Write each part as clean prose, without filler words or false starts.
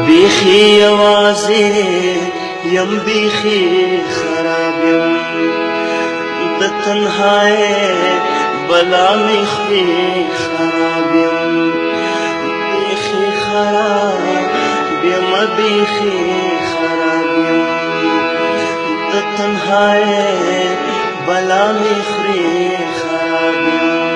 بیخی یوازې یم بیخی خراب یم د تنهایی بلا می خوري خراب یم بیخی خراب یم بیخی خراب یم د تنهایی بلا می خوري خراب یم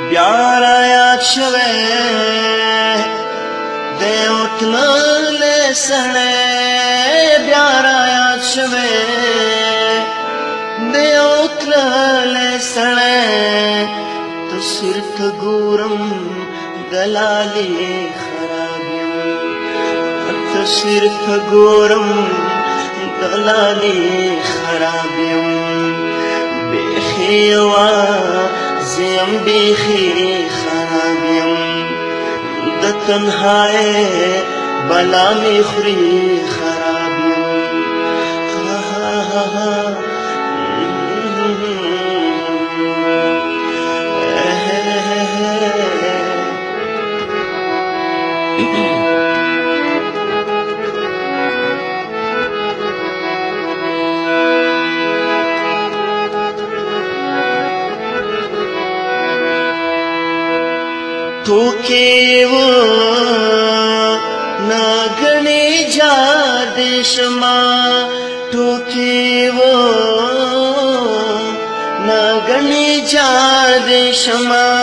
بیا را یاد شوی دی اتللی سړی بیا را یاد شوی دی اتللی سړی تصویر ته ګورم دلالي خراب یم تصویر ته ګورم دلالي خراب یم بیخي یوازې بیخی خراب یم د تنهایی بلا می خوري خراب یم توکی و ناگنی جار شما توکی و ناگنی جار شما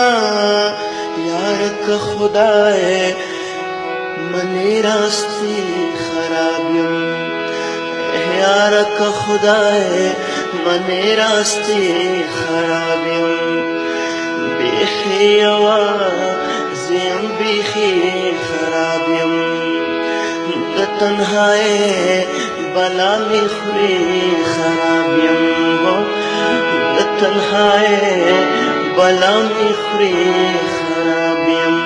یار که خدای منی راستی خراب یم یار که خدای منی راستی خراب یم بیخی یوازیم بیخی خراب یم د تنهایی بلا می خوری خراب یم د تنهایی بلا می خوری خراب یم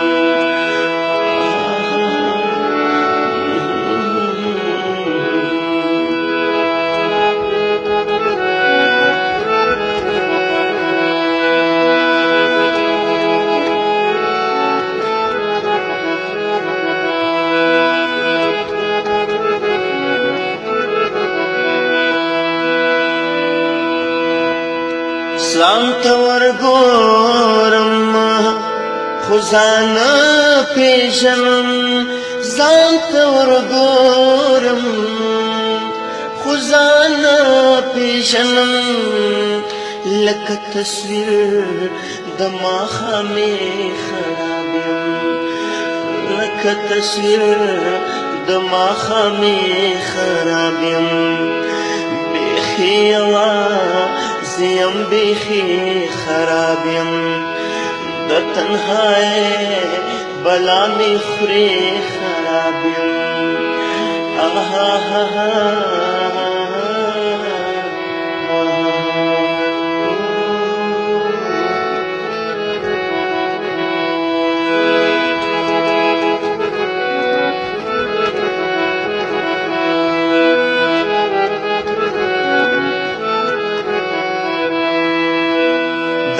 ځان ته ورګورم خو ځان پېژنم ځان ته ورګورم خو ځان پېژنم لکه تصویر د ماښامې خراب یم لکه تصویر د ماښامې خراب یم بیخي یوازیم بیخی خراب یم د تنهایی بلا می خوری خراب یم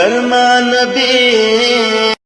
درمان بی